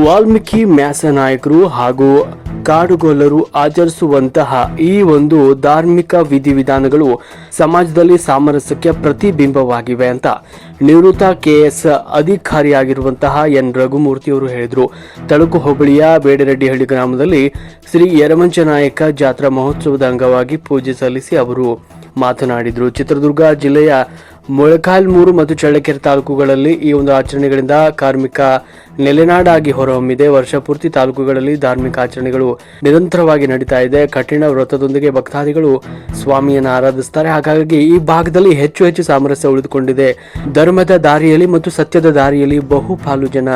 ವಾಲ್ಮೀಕಿ ಮ್ಯಾಸ ನಾಯಕರು ಹಾಗೂ ಕಾಡುಗೊಲ್ಲರು ಆಚರಿಸುವಂತಹ ಈ ಒಂದು ಧಾರ್ಮಿಕ ವಿಧಿವಿಧಾನಗಳು ಸಮಾಜದಲ್ಲಿ ಸಾಮರಸ್ಯಕ್ಕೆ ಪ್ರತಿಬಿಂಬವಾಗಿವೆ ಅಂತ ನಿವೃತ್ತ ಕೆಎಸ್ ಅಧಿಕಾರಿಯಾಗಿರುವಂತಹ ಎನ್ ರಘುಮೂರ್ತಿಯವರು ಹೇಳಿದರು. ತಳಕು ಹೋಬಳಿಯ ಬೇಡರೆಡ್ಡಿಹಳ್ಳಿ ಗ್ರಾಮದಲ್ಲಿ ಶ್ರೀ ಯರಮಂಚನಾಯಕ ಜಾತ್ರಾ ಮಹೋತ್ಸವದ ಅಂಗವಾಗಿ ಪೂಜೆ ಸಲ್ಲಿಸಿ ಅವರು ಮಾತನಾಡಿದರು. ಚಿತ್ರದುರ್ಗ ಜಿಲ್ಲೆಯ ಮೊಳಕಾಲ್ಮೂರು ಮತ್ತು ಚಳ್ಳಕೆರೆ ತಾಲೂಕುಗಳಲ್ಲಿ ಈ ಒಂದು ಆಚರಣೆಗಳಿಂದ ಕಾರ್ಮಿಕ ನೆಲೆನಾಡಾಗಿ ಹೊರಹೊಮ್ಮಿದೆ. ವರ್ಷಪೂರ್ತಿ ತಾಲೂಕುಗಳಲ್ಲಿ ಧಾರ್ಮಿಕ ಆಚರಣೆಗಳು ನಿರಂತರವಾಗಿ ನಡೀತಾ ಇದೆ. ಕಠಿಣ ವ್ರತದೊಂದಿಗೆ ಭಕ್ತಾದಿಗಳು ಸ್ವಾಮಿಯನ್ನು ಆರಾಧಿಸುತ್ತಾರೆ. ಹಾಗಾಗಿ ಈ ಭಾಗದಲ್ಲಿ ಹೆಚ್ಚು ಸಾಮರಸ್ಯ ಉಳಿದುಕೊಂಡಿದೆ. ಧರ್ಮದ ದಾರಿಯಲ್ಲಿ ಮತ್ತು ಸತ್ಯದ ದಾರಿಯಲ್ಲಿ ಬಹುಪಾಲು ಜನ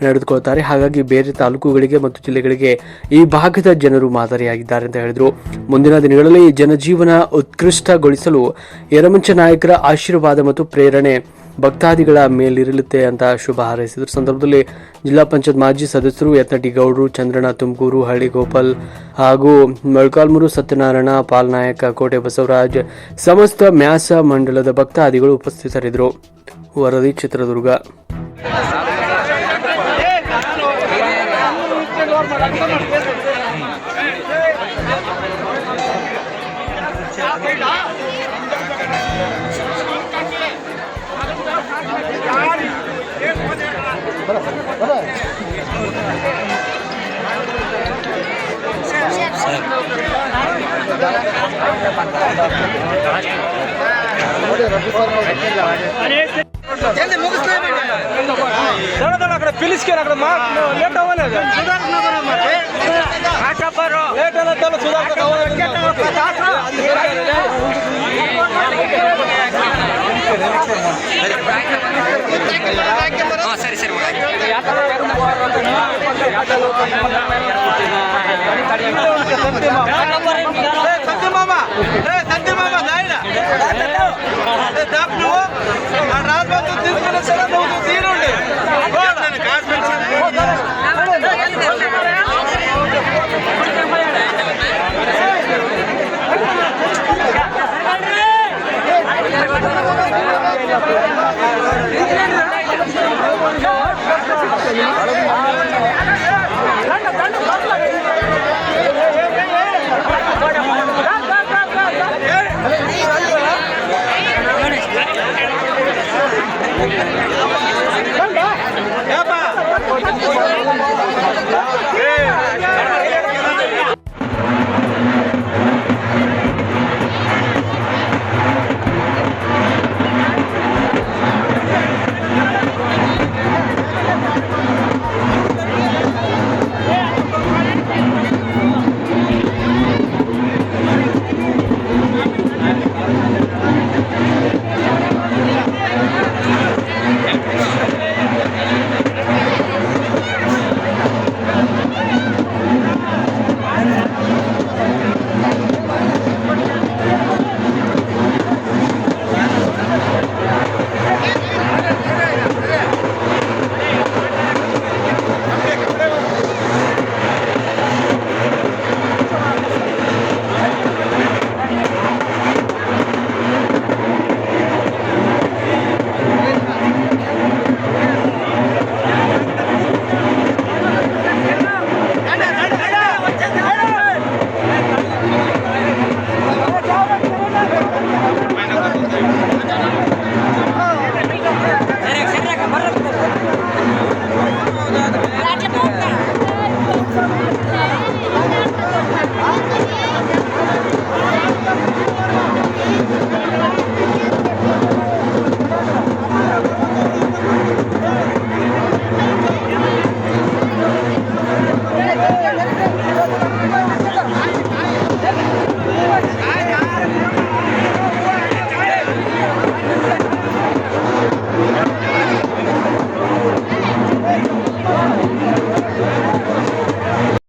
ನಡೆದುಕೊಳ್ತಾರೆ. ಹಾಗಾಗಿ ಬೇರೆ ತಾಲೂಕುಗಳಿಗೆ ಮತ್ತು ಜಿಲ್ಲೆಗಳಿಗೆ ಈ ಭಾಗದ ಜನರು ಮಾದರಿಯಾಗಿದ್ದಾರೆ ಅಂತ ಹೇಳಿದರು. ಮುಂದಿನ ದಿನಗಳಲ್ಲಿ ಜನಜೀವನ ಉತ್ಕೃಷ್ಟಗೊಳಿಸಲು ಯರಮಂಚ ನಾಯಕರ ಆಶೀರ್ವಾದ ಮತ್ತು ಪ್ರೇರಣೆ ಭಕ್ತಾದಿಗಳ ಮೇಲಿರಲಿದೆ ಅಂತ ಶುಭ ಹಾರೈಸಿದರು. ಸಂದರ್ಭದಲ್ಲಿ ಜಿಲ್ಲಾ ಪಂಚಾಯತ್ ಮಾಜಿ ಸದಸ್ಯರು ಯತ್ನಟಿ ಗೌಡ್ರು, ಚಂದ್ರಣ್ಣ, ತುಮಕೂರು, ಹಳ್ಳಿ ಗೋಪಾಲ್ ಹಾಗೂ ಮೊಳಕಾಲ್ಮೂರು ಸತ್ಯನಾರಾಯಣ, ಪಾಲ್ನಾಯಕ, ಕೋಟೆ ಬಸವರಾಜ್, ಸಮಸ್ತ ಮ್ಯಾಸ ಮಂಡಲದ ಭಕ್ತಾದಿಗಳು ಉಪಸ್ಥಿತರಿದ್ದರು. ವರದಿ ಚಿತ್ರದುರ್ಗ. పిలిచుకే అక్కడ లేట్ అవ్వలేదు లేట్ అయినా సుధాకర్ సరే సరే సత్యమామ సత్యమామ రాజు తీసుకునే